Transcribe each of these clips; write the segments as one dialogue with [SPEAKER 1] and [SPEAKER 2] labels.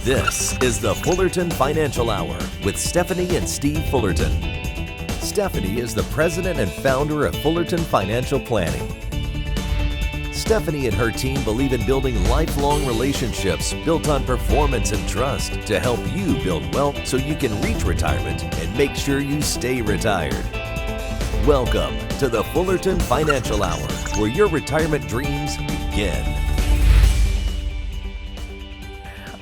[SPEAKER 1] This is the Fullerton Financial Hour with Stephanie and Steve Fullerton. Stephanie is the president and founder of Fullerton Financial Planning. Stephanie and her team believe in building lifelong relationships built on performance and trust to help you build wealth so you can reach retirement and make sure you stay retired. Welcome to the Fullerton Financial Hour, where your retirement dreams begin.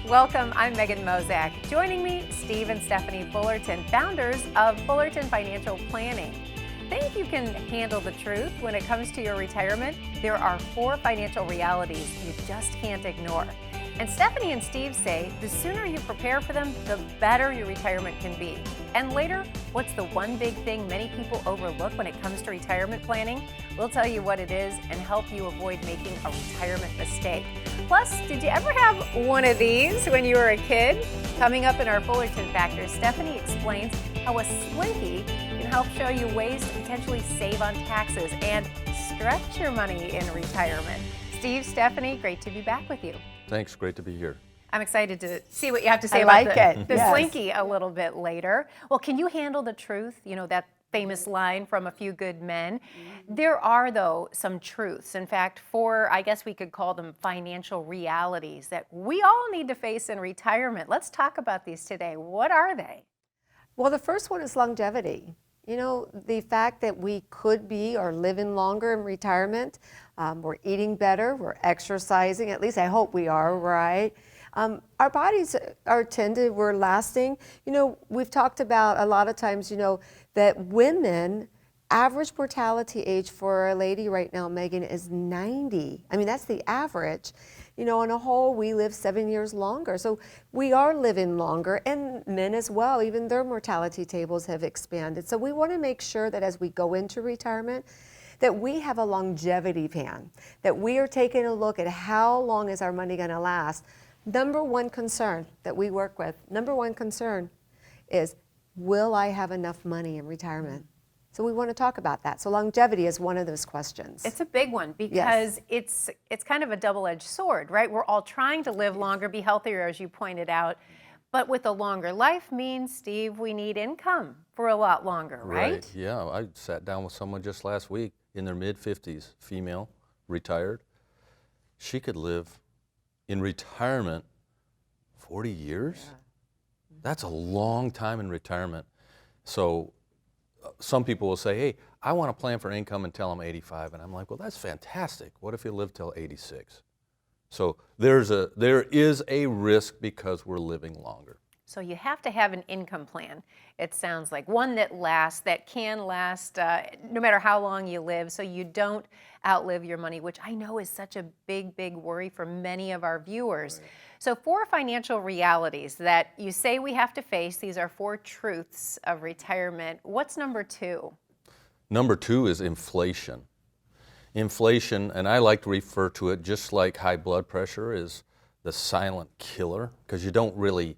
[SPEAKER 2] Welcome, I'm Megan Mozak. Joining me, Steve and Stephanie Fullerton, founders of Fullerton Financial Planning. Think you can handle the truth when it comes to your retirement? There are 4 financial realities you just can't ignore. And Stephanie and Steve say the sooner you prepare for them, the better your retirement can be. And later, what's the one big thing many people overlook when it comes to retirement planning? We'll tell you what it is and help you avoid making a retirement mistake. Plus, did you ever have one of these when you were a kid? Coming up in our Fullerton Factor, Stephanie explains how a Slinky can help show you ways to potentially save on taxes and stretch your money in retirement. Steve, Stephanie, great to be back with you.
[SPEAKER 3] Thanks, great to be here.
[SPEAKER 2] I'm excited to see what you have to say
[SPEAKER 4] about
[SPEAKER 2] the
[SPEAKER 4] yes.
[SPEAKER 2] Slinky a little bit later. Well, can you handle the truth? You know, that famous line from A Few Good Men. There are, though, some truths. In fact, 4, I guess we could call them financial realities that we all need to face in retirement. Let's talk about these today. What are they?
[SPEAKER 4] Well, the first one is longevity. You know, the fact that we could be or living longer in retirement. We're eating better, we're exercising, at least I hope we are, right? Our bodies are tended, we're lasting. You know, we've talked about a lot of times, you know, that women, average mortality age for a lady right now, Megan, is 90. I mean, that's the average. You know, on a whole, we live 7 years longer. So we are living longer, and men as well, even their mortality tables have expanded. So we want to make sure that as we go into retirement, that we have a longevity plan, that we are taking a look at how long is our money going to last. Number one concern that we work with, is, will I have enough money in retirement? So we want to talk about that. So longevity is one of those questions.
[SPEAKER 2] It's a big one because it's kind of a double-edged sword, right? We're all trying to live longer, be healthier, as you pointed out. But with a longer life means, Steve, we need income for a lot longer, right?
[SPEAKER 3] Yeah, I sat down with someone just last week in their mid-50s, female, retired. She could live in retirement 40 years? Yeah. That's a long time in retirement. So some people will say, hey, I want to plan for income until I'm 85. And I'm like, well, that's fantastic. What if you live till 86? So there is a risk because we're living longer.
[SPEAKER 2] So you have to have an income plan, it sounds like, one that lasts, that can last no matter how long you live, so you don't outlive your money, which I know is such a big, big worry for many of our viewers. Right. So 4 financial realities that you say we have to face. These are 4 truths of retirement. What's number 2?
[SPEAKER 3] Number 2 is inflation. Inflation, and I like to refer to it just like high blood pressure is the silent killer, because you don't really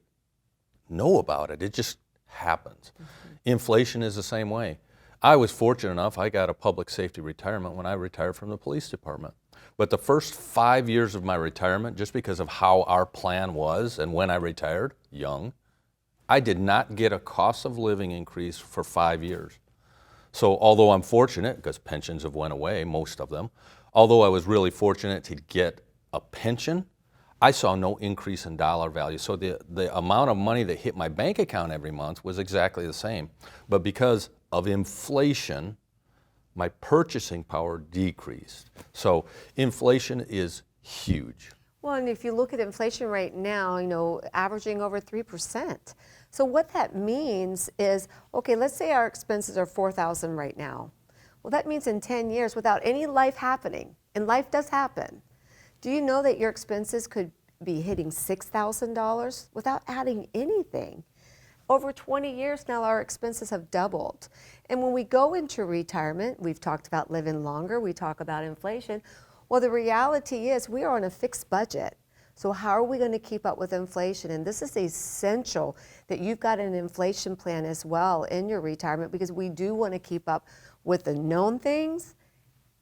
[SPEAKER 3] know about it. It just happens. Mm-hmm. Inflation is the same way. I was fortunate enough, I got a public safety retirement when I retired from the police department. But the first 5 years of my retirement, just because of how our plan was and when I retired, young, I did not get a cost of living increase for 5 years. So although I'm fortunate, because pensions have went away, most of them, although I was really fortunate to get a pension, I saw no increase in dollar value. So the amount of money that hit my bank account every month was exactly the same. But because of inflation, my purchasing power decreased. So inflation is huge.
[SPEAKER 4] Well, and if you look at inflation right now, you know, averaging over 3%. So what that means is, okay, let's say our expenses are $4,000 right now. Well, that means in 10 years, without any life happening, and life does happen, do you know that your expenses could be hitting $6,000 without adding anything? Over 20 years now, our expenses have doubled. And when we go into retirement, we've talked about living longer, we talk about inflation. Well, the reality is we are on a fixed budget. So how are we going to keep up with inflation? And this is essential that you've got an inflation plan as well in your retirement, because we do want to keep up with the known things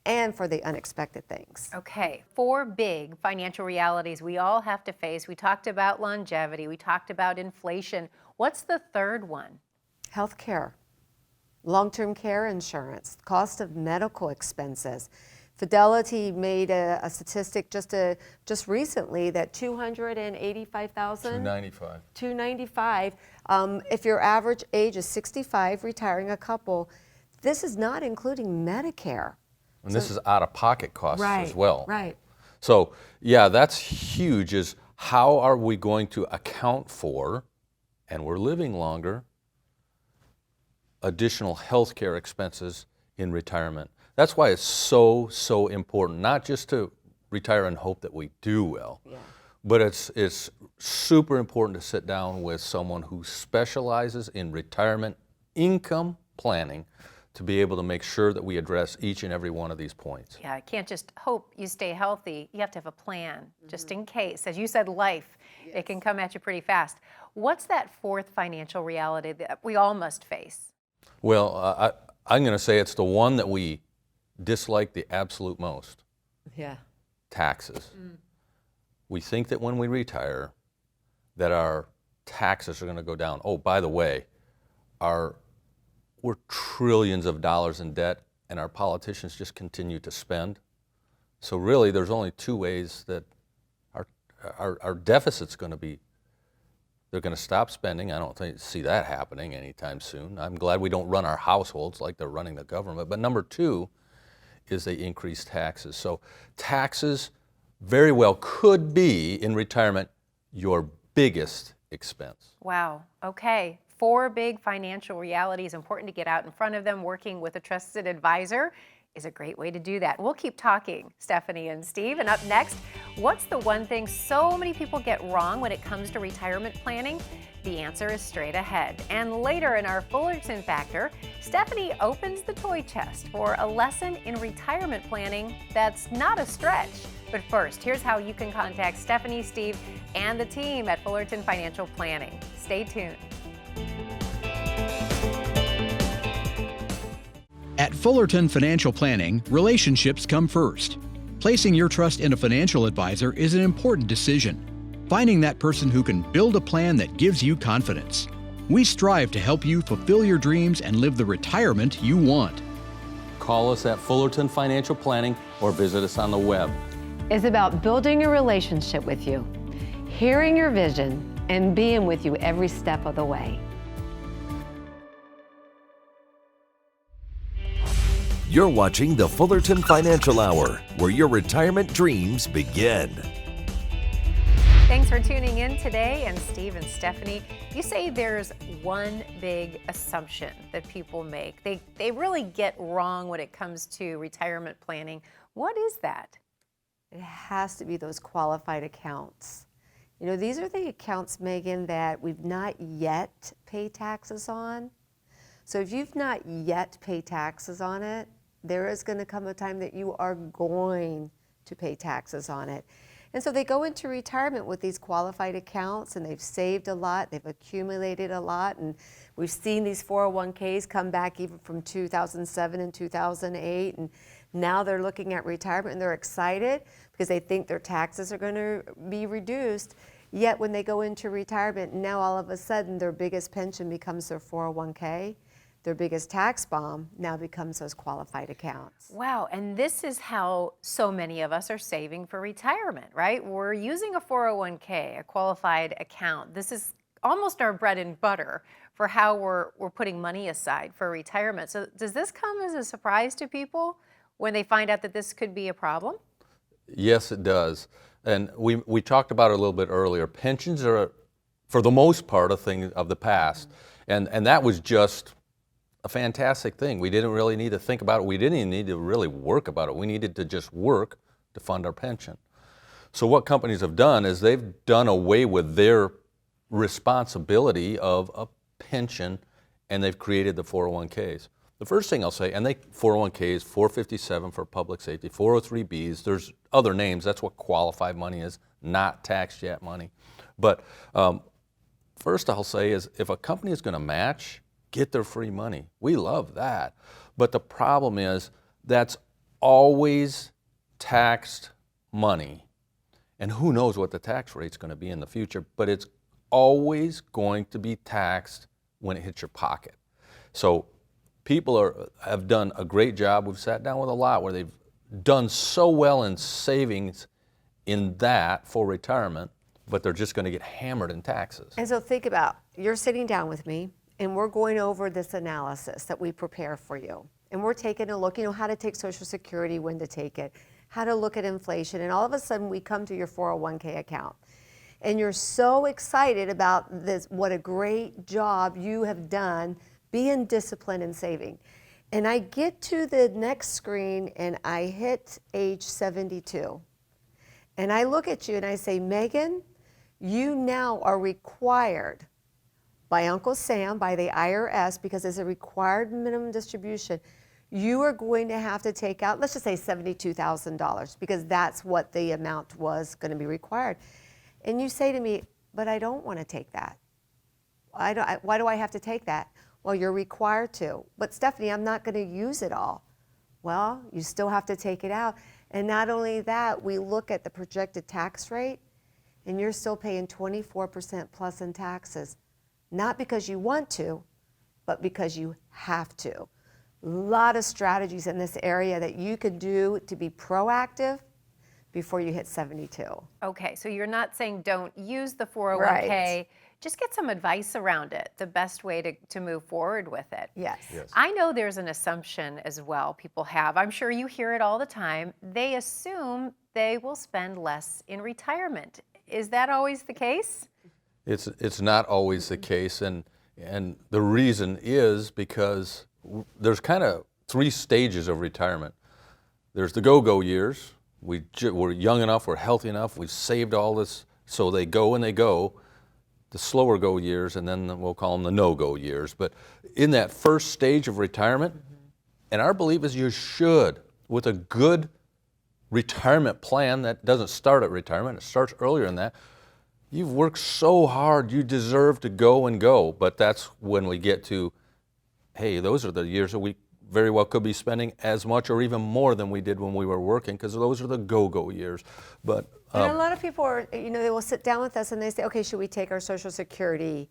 [SPEAKER 4] and for the unexpected things.
[SPEAKER 2] Okay, 4 big financial realities we all have to face. We talked about longevity, we talked about inflation. What's the third one?
[SPEAKER 4] Healthcare, long-term care insurance, cost of medical expenses. Fidelity made a statistic just recently that 285,000.
[SPEAKER 3] 295.
[SPEAKER 4] 295. If your average age is 65, retiring a couple, this is not including Medicare.
[SPEAKER 3] And this is out-of-pocket costs as well.
[SPEAKER 4] Right.
[SPEAKER 3] So, yeah, that's huge, is how are we going to account for, and we're living longer, additional health care expenses in retirement. That's why it's so important, not just to retire and hope that we do well, but it's super important to sit down with someone who specializes in retirement income planning to be able to make sure that we address each and every one of these points.
[SPEAKER 2] Yeah, I can't just hope you stay healthy. You have to have a plan, just in case. As you said, life, it can come at you pretty fast. What's that fourth financial reality that we all must face?
[SPEAKER 3] Well, I'm going to say it's the one that we dislike the absolute most.
[SPEAKER 4] Yeah.
[SPEAKER 3] Taxes. We think that when we retire that our taxes are going to go down. Oh, by the way, we're trillions of dollars in debt, and our politicians just continue to spend. So really, there's only 2 ways that our deficit's going to be. They're going to stop spending. I don't see that happening anytime soon. I'm glad we don't run our households like they're running the government. But number 2 is they increase taxes. So taxes very well could be, in retirement, your biggest expense.
[SPEAKER 2] Wow, okay. 4 big financial realities, important to get out in front of them. Working with a trusted advisor is a great way to do that. We'll keep talking, Stephanie and Steve. And up next, what's the one thing so many people get wrong when it comes to retirement planning? The answer is straight ahead. And later in our Fullerton Factor, Stephanie opens the toy chest for a lesson in retirement planning that's not a stretch. But first, here's how you can contact Stephanie, Steve, and the team at Fullerton Financial Planning. Stay tuned.
[SPEAKER 5] At Fullerton Financial Planning, relationships come first. Placing your trust in a financial advisor is an important decision. Finding that person who can build a plan that gives you confidence. We strive to help you fulfill your dreams and live the retirement you want.
[SPEAKER 3] Call us at Fullerton Financial Planning or visit us on the web.
[SPEAKER 6] It's about building a relationship with you, hearing your vision, and being with you every step of the way.
[SPEAKER 1] You're watching the Fullerton Financial Hour, where your retirement dreams begin.
[SPEAKER 2] Thanks for tuning in today. And Steve and Stephanie, you say there's one big assumption that people make. They really get wrong when it comes to retirement planning. What is that?
[SPEAKER 4] It has to be those qualified accounts. You know, these are the accounts, Megan, that we've not yet paid taxes on. So if you've not yet paid taxes on it, there is going to come a time that you are going to pay taxes on it. And so they go into retirement with these qualified accounts, and they've saved a lot, they've accumulated a lot, and we've seen these 401ks come back even from 2007 and 2008, and now they're looking at retirement and they're excited because they think their taxes are going to be reduced. Yet when they go into retirement, now all of a sudden their biggest pension becomes their 401k. Their biggest tax bomb now becomes those qualified accounts.
[SPEAKER 2] Wow, and this is how so many of us are saving for retirement, right? We're using a 401k, a qualified account. This is almost our bread and butter for how we're putting money aside for retirement. So does this come as a surprise to people when they find out that this could be a problem?
[SPEAKER 3] Yes, it does. And we talked about it a little bit earlier. Pensions are, for the most part, a thing of the past. And that was just a fantastic thing. We didn't really need to think about it. We didn't even need to really work about it. We needed to just work to fund our pension. So what companies have done is they've done away with their responsibility of a pension, and they've created the 401ks. The first thing I'll say, and 401ks, 457 for public safety, 403bs, there's other names. That's what qualified money is, not taxed yet money. But first I'll say is if a company is going to match, get their free money. We love that. But the problem is that's always taxed money, and who knows what the tax rate's going to be in the future, but it's always going to be taxed when it hits your pocket. So people have done a great job. We've sat down with a lot where they've done so well in savings in that for retirement, but they're just going to get hammered in taxes.
[SPEAKER 4] And so think about, you're sitting down with me and we're going over this analysis that we prepare for you. And we're taking a look, how to take Social Security, when to take it, how to look at inflation. And all of a sudden we come to your 401k account. And you're so excited about this, what a great job you have done being disciplined and saving. And I get to the next screen and I hit age 72. And I look at you and I say, Megan, you now are required by Uncle Sam, by the IRS, because it's a required minimum distribution, you are going to have to take out, let's just say $72,000, because that's what the amount was going to be required. And you say to me, but I don't want to take that. Why do I have to take that? Well, you're required to. But Stephanie, I'm not going to use it all. Well, you still have to take it out. And not only that, we look at the projected tax rate, and you're still paying 24% plus in taxes. Not because you want to, but because you have to. A lot of strategies in this area that you can do to be proactive before you hit 72.
[SPEAKER 2] Okay, so you're not saying don't use the 401k,
[SPEAKER 4] Right.
[SPEAKER 2] Just get some advice around it, the best way to move forward with it.
[SPEAKER 4] Yes.
[SPEAKER 2] I know there's an assumption as well people have. I'm sure you hear it all the time. They assume they will spend less in retirement. Is that always the case?
[SPEAKER 3] It's not always the case, and the reason is because there's kind of three stages of retirement. There's the go-go years. We're young enough, we're healthy enough, we've saved all this, so they go and they go. The slower go years, and then we'll call them the no-go years. But in that first stage of retirement, and our belief is you should, with a good retirement plan that doesn't start at retirement, it starts earlier than that. You've worked so hard, you deserve to go and go. But that's when we get to, hey, those are the years that we very well could be spending as much or even more than we did when we were working, because those are the go-go years. But
[SPEAKER 4] and a lot of people are, they will sit down with us and they say, okay, should we take our Social Security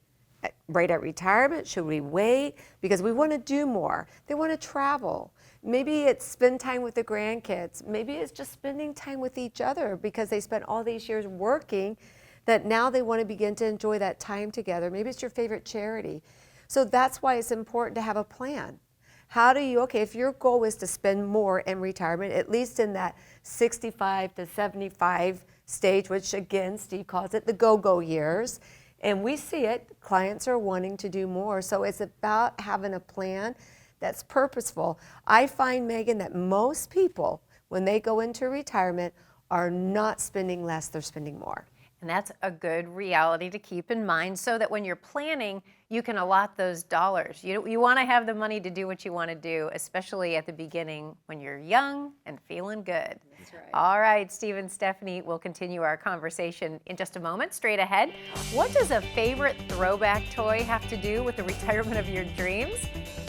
[SPEAKER 4] right at retirement? Should we wait? Because we want to do more. They want to travel. Maybe it's spend time with the grandkids. Maybe it's just spending time with each other because they spent all these years working, that now they want to begin to enjoy that time together. Maybe it's your favorite charity. So that's why it's important to have a plan. How do you, if your goal is to spend more in retirement, at least in that 65 to 75 stage, which again, Steve calls it the go-go years, and we see it, clients are wanting to do more. So it's about having a plan that's purposeful. I find, Megan, that most people, when they go into retirement, are not spending less, they're spending more.
[SPEAKER 2] And that's a good reality to keep in mind so that when you're planning, you can allot those dollars. You want to have the money to do what you want to do, especially at the beginning when you're young and feeling good.
[SPEAKER 4] That's right.
[SPEAKER 2] All right, Steve and Stephanie, we'll continue our conversation in just a moment. Straight ahead, what does a favorite throwback toy have to do with the retirement of your dreams?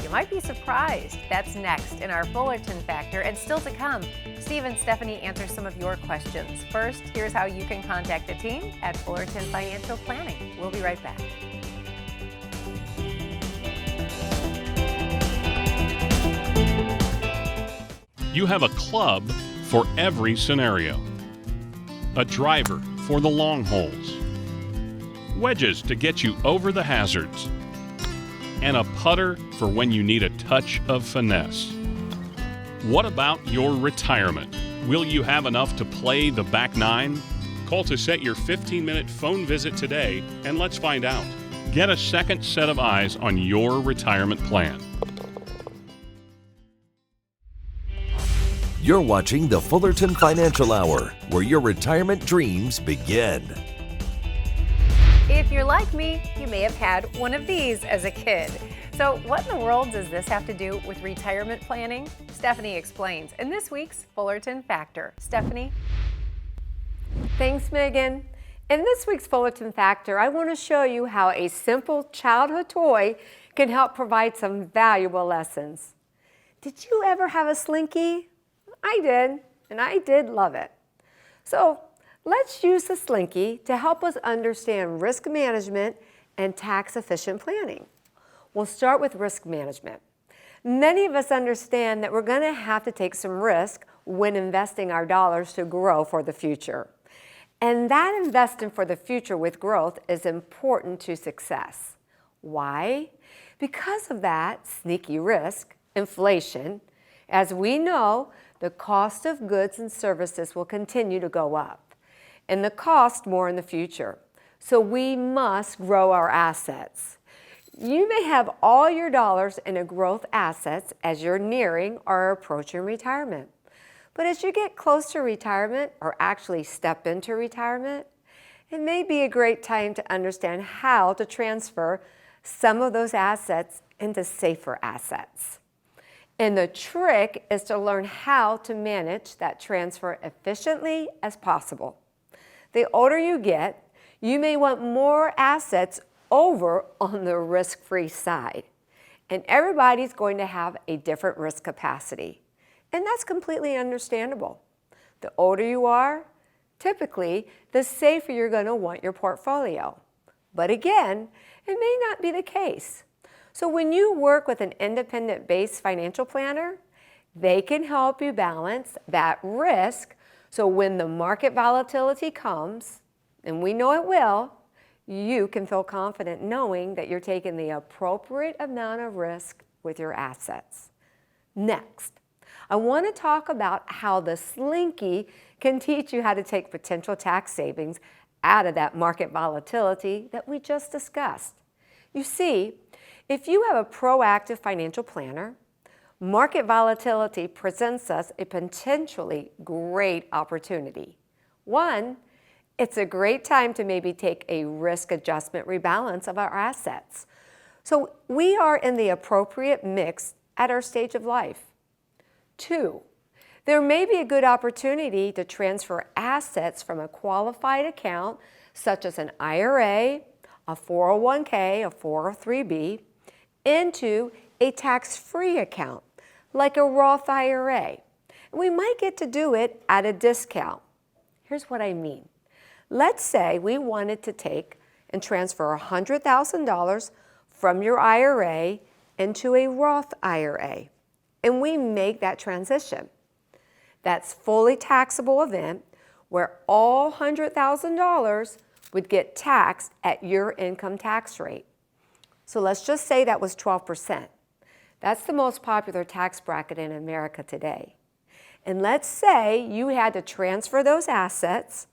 [SPEAKER 2] You might be surprised. That's next in our Fullerton Factor, and still to come, Steve and Stephanie answer some of your questions. First, here's how you can contact the team at Fullerton Financial Planning. We'll be right back.
[SPEAKER 7] You have a club for every scenario. A driver for the long holes. Wedges to get you over the hazards. And a putter for when you need a touch of finesse. What about your retirement? Will you have enough to play the back nine? Call to set your 15-minute phone visit today and let's find out. Get a second set of eyes on your retirement plan.
[SPEAKER 1] You're watching the Fullerton Financial Hour, where your retirement dreams begin.
[SPEAKER 2] If you're like me, you may have had one of these as a kid. So what in the world does this have to do with retirement planning? Stephanie explains in this week's Fullerton Factor. Stephanie?
[SPEAKER 4] Thanks, Megan. In this week's Fullerton Factor, I want to show you how a simple childhood toy can help provide some valuable lessons. Did you ever have a Slinky? I did, and I did love it. So let's use the Slinky to help us understand risk management and tax-efficient planning. We'll start with risk management. Many of us understand that we're going to have to take some risk when investing our dollars to grow for the future. And that investing for the future with growth is important to success. Why? Because of that sneaky risk, inflation. As we know, the cost of goods and services will continue to go up, and the cost more in the future. So we must grow our assets. You may have all your dollars in a growth assets as you're nearing or approaching retirement. But as you get close to retirement or actually step into retirement, it may be a great time to understand how to transfer some of those assets into safer assets. And the trick is to learn how to manage that transfer efficiently as possible. The older you get, you may want more assets over on the risk-free side. And everybody's going to have a different risk capacity. And that's completely understandable. The older you are, typically, the safer you're going to want your portfolio. But again, it may not be the case. So when you work with an independent-based financial planner, they can help you balance that risk so when the market volatility comes, and we know it will, you can feel confident knowing that you're taking the appropriate amount of risk with your assets. Next, I want to talk about how the Slinky can teach you how to take potential tax savings out of that market volatility that we just discussed. You see, if you have a proactive financial planner, market volatility presents us a potentially great opportunity. One, it's a great time to maybe take a risk adjustment rebalance of our assets. So we are in the appropriate mix at our stage of life. Two, there may be a good opportunity to transfer assets from a qualified account, such as an IRA, a 401k, a 403b, into a tax-free account, like a Roth IRA. We might get to do it at a discount. Here's what I mean. Let's say we wanted to take and transfer $100,000 from your IRA into a Roth IRA, and we make that transition. That's fully taxable event where all $100,000 would get taxed at your income tax rate. So let's just say that was 12%. That's the most popular tax bracket in America today. And let's say you had to transfer those assets.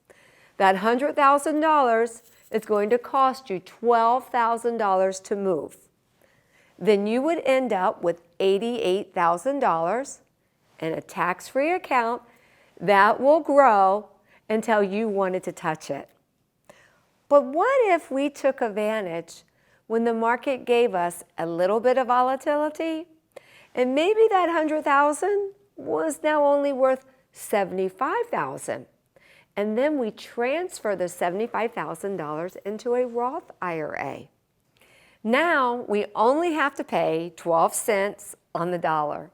[SPEAKER 4] That $100,000 is going to cost you $12,000 to move. Then you would end up with $88,000 in a tax-free account that will grow until you wanted to touch it. But what if we took advantage when the market gave us a little bit of volatility, and maybe that $100,000 was now only worth $75,000, and then we transfer the $75,000 into a Roth IRA. Now we only have to pay 12 cents on the dollar.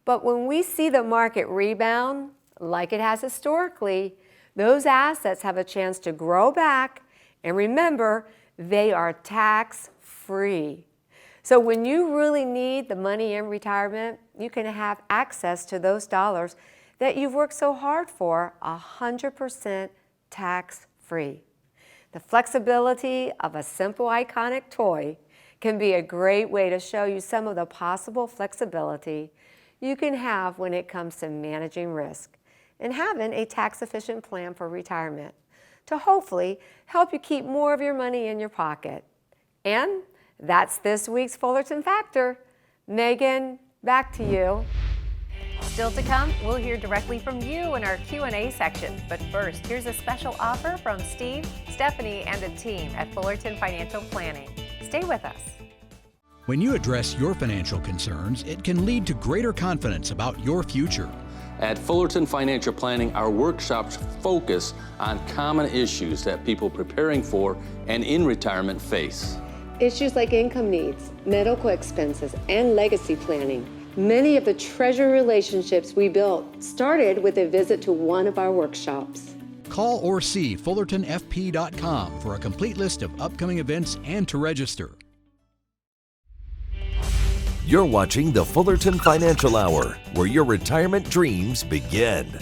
[SPEAKER 4] But when we see the market rebound, like it has historically, those assets have a chance to grow back, and remember, they are tax-free. So when you really need the money in retirement, you can have access to those dollars that you've worked so hard for 100% tax-free. The flexibility of a simple, iconic toy can be a great way to show you some of the possible flexibility you can have when it comes to managing risk and having a tax-efficient plan for retirement to hopefully help you keep more of your money in your pocket. And that's this week's Fullerton Factor. Megan, back to you.
[SPEAKER 2] Still to come, we'll hear directly from you in our Q&A section. But first, here's a special offer from Steve, Stephanie, and the team at Fullerton Financial Planning. Stay with us.
[SPEAKER 5] When you address your financial concerns, it can lead to greater confidence about your future.
[SPEAKER 3] At Fullerton Financial Planning, our workshops focus on common issues that people preparing for and in retirement face.
[SPEAKER 4] Issues like income needs, medical expenses, and legacy planning.
[SPEAKER 6] Many of the treasure relationships we built started with a visit to one of our workshops.
[SPEAKER 5] Call or see FullertonFP.com for a complete list of upcoming events and to register.
[SPEAKER 1] You're watching the Fullerton Financial Hour, where your retirement dreams begin.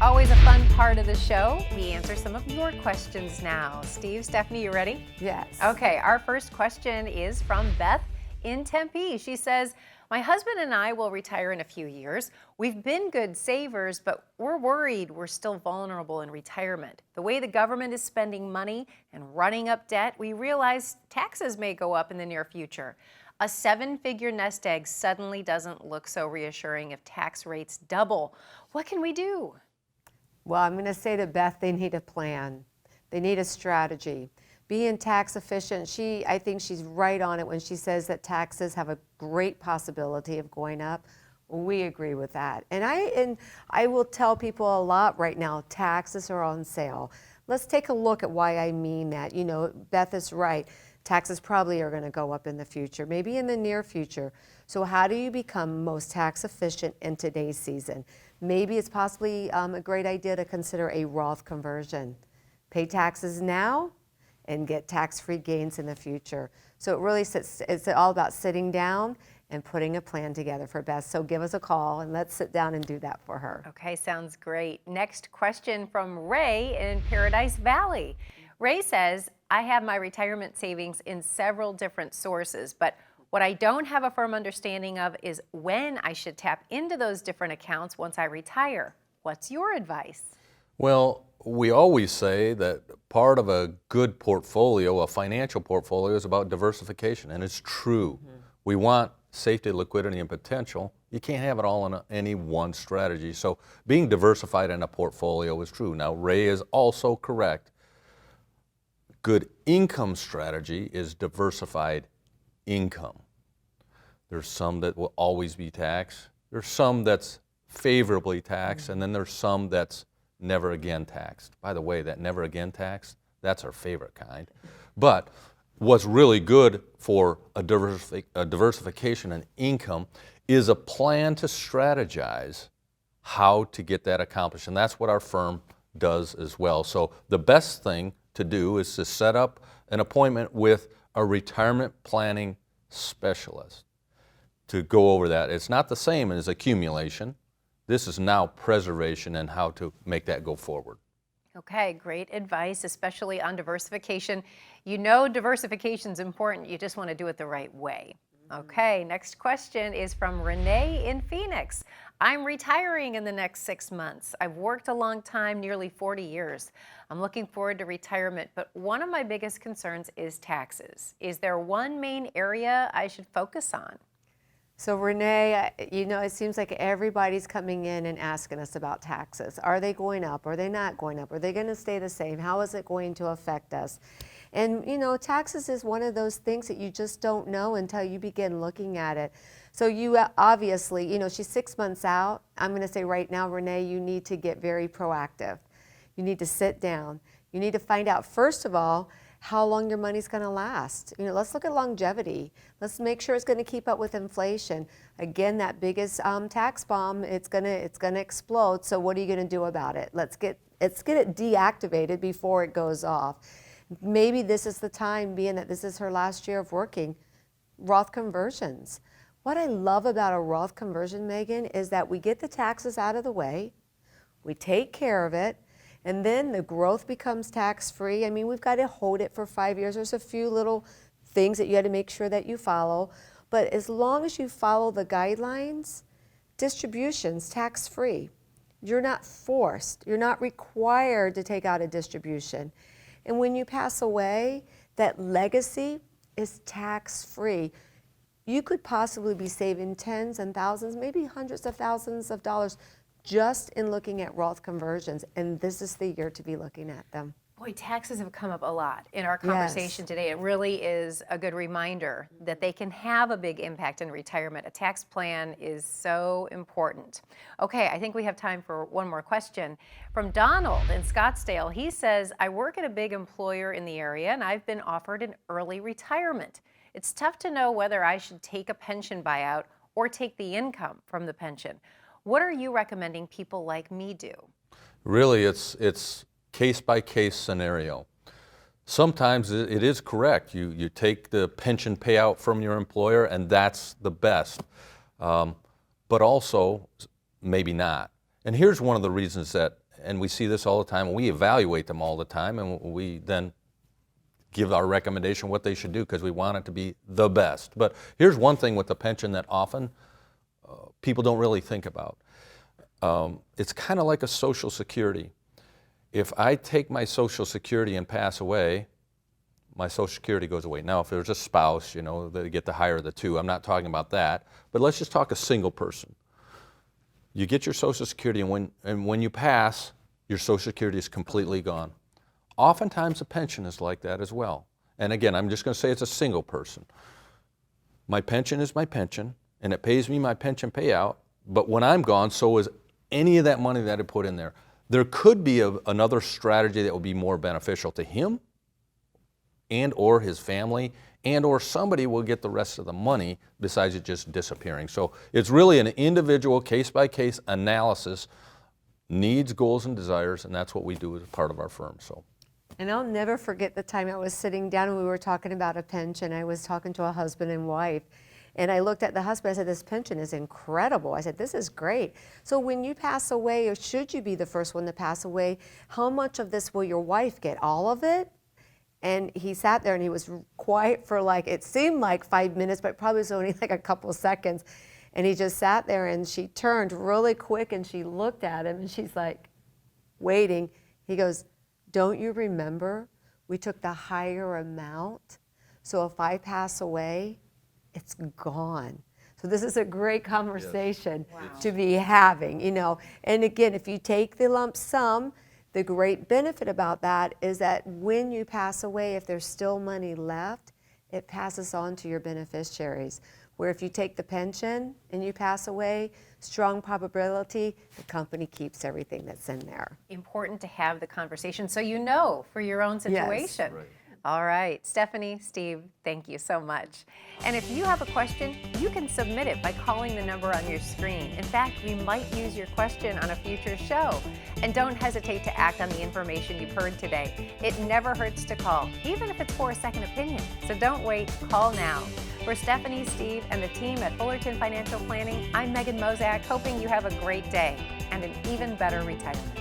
[SPEAKER 2] Always a fun part of the show. We answer some of your questions now. Steve, Stephanie, you ready?
[SPEAKER 4] Yes.
[SPEAKER 2] Okay, our first question is from Beth in Tempe. She says, my husband and I will retire in a few years. We've been good savers, but we're worried we're still vulnerable in retirement. The way the government is spending money and running up debt, we realize taxes may go up in the near future. A 7-figure nest egg suddenly doesn't look so reassuring if tax rates double. What can we do?
[SPEAKER 4] Well, I'm going to say to Beth, they need a plan. They need a strategy. Being tax efficient, I think she's right on it when she says that taxes have a great possibility of going up. We agree with that. And I will tell people a lot right now, taxes are on sale. Let's take a look at why I mean that. You know, Beth is right. Taxes probably are going to go up in the future, maybe in the near future. So how do you become most tax efficient in today's season? Maybe it's possibly a great idea to consider a Roth conversion. Pay taxes now and get tax-free gains in the future. So it really it's all about sitting down and putting a plan together for Beth. So give us a call and let's sit down and do that for her.
[SPEAKER 2] Okay, sounds great. Next question from Ray in Paradise Valley. Ray says, I have my retirement savings in several different sources, but what I don't have a firm understanding of is when I should tap into those different accounts once I retire. What's your advice?
[SPEAKER 3] Well, we always say that part of a good portfolio, a financial portfolio, is about diversification, and it's true. We want safety, liquidity, and potential. You can't have it all in any one strategy. So being diversified in a portfolio is true. Now, Ray is also correct. Good income strategy is diversified income. There's some that will always be taxed. There's some that's favorably taxed, and then there's some that's never again taxed. By the way, that never again taxed, that's our favorite kind. But what's really good for a diversification in income is a plan to strategize how to get that accomplished. And that's what our firm does as well. So the best thing to do is to set up an appointment with a retirement planning specialist to go over that. It's not the same as accumulation. This is now preservation and how to make that go forward.
[SPEAKER 2] Okay, great advice, especially on diversification. You know diversification is important, you just want to do it the right way. Okay, next question is from Renee in Phoenix. I'm retiring in the next 6 months. I've worked a long time, nearly 40 years. I'm looking forward to retirement, but one of my biggest concerns is taxes. Is there one main area I should focus on?
[SPEAKER 4] So Renee, you know, it seems like everybody's coming in and asking us about taxes. Are they going up? Are they not going up? Are they going to stay the same? How is it going to affect us? And, you know, taxes is one of those things that you just don't know until you begin looking at it. So you obviously, you know, she's 6 months out. I'm going to say right now, Renee, you need to get very proactive. You need to sit down. You need to find out, first of all, how long your money's going to last. You know, let's look at longevity. Let's make sure it's going to keep up with inflation. Again, that biggest tax bomb, it's going to explode. So what are you going to do about it? Let's get it deactivated before it goes off. Maybe this is the time, being that this is her last year of working, Roth conversions. What I love about a Roth conversion, Megan, is that we get the taxes out of the way, we take care of it, and then the growth becomes tax-free. I mean, we've got to hold it for 5 years. There's a few little things that you had to make sure that you follow. But as long as you follow the guidelines, distribution's tax-free. You're not forced. You're not required to take out a distribution. And when you pass away, that legacy is tax-free. You could possibly be saving tens and thousands, maybe hundreds of thousands of dollars just in looking at Roth conversions, and this is the year to be looking at them.
[SPEAKER 2] Boy, taxes have come up a lot in our conversation today. It really is a good reminder that they can have a big impact in retirement. A tax plan is so important. Okay, I think we have time for one more question. From Donald in Scottsdale, he says, I work at a big employer in the area and I've been offered an early retirement. It's tough to know whether I should take a pension buyout or take the income from the pension. What are you recommending people like me do?
[SPEAKER 3] Really, it's case-by-case scenario. Sometimes it is correct. You take the pension payout from your employer, and that's the best. But also, maybe not. And here's one of the reasons that, and we see this all the time, and we evaluate them all the time, and we then give our recommendation what they should do because we want it to be the best. But here's one thing with the pension that often people don't really think about. It's kind of like a Social Security. If I take my Social Security and pass away, my Social Security goes away. Now, if there's a spouse, you know, they get the higher of the two. I'm not talking about that. But let's just talk a single person. You get your Social Security, and when you pass, your Social Security is completely gone. Oftentimes, a pension is like that as well. And again, I'm just going to say it's a single person. My pension is my pension, and it pays me my pension payout. But when I'm gone, so is any of that money that I put in there. There could be another strategy that would be more beneficial to him and or his family, and or somebody will get the rest of the money besides it just disappearing. So it's really an individual case-by-case analysis, needs, goals, and desires, and that's what we do as part of our firm. So.
[SPEAKER 4] And I'll never forget the time I was sitting down and we were talking about a pension. I was talking to a husband and wife, and I looked at the husband. I said, this pension is incredible. I said, this is great. So when you pass away, or should you be the first one to pass away, how much of this will your wife get? All of it? And he sat there and he was quiet for it seemed like 5 minutes, but probably was only like a couple seconds. And he just sat there, and she turned really quick and she looked at him and she's like, waiting. He goes, don't you remember we took the higher amount? So if I pass away, it's gone. So this is a great conversation to be having, you know. And again, if you take the lump sum, the great benefit about that is that when you pass away, if there's still money left, it passes on to your beneficiaries. Where if you take the pension and you pass away, strong probability the company keeps everything that's in there.
[SPEAKER 2] Important to have the conversation so you know for your own situation.
[SPEAKER 3] Yes. Right.
[SPEAKER 2] All right, Stephanie, Steve, thank you so much. And if you have a question, you can submit it by calling the number on your screen. In fact, we might use your question on a future show. And don't hesitate to act on the information you've heard today. It never hurts to call, even if it's for a second opinion. So don't wait, call now. For Stephanie, Steve, and the team at Fullerton Financial Planning, I'm Megan Mozak, hoping you have a great day and an even better retirement.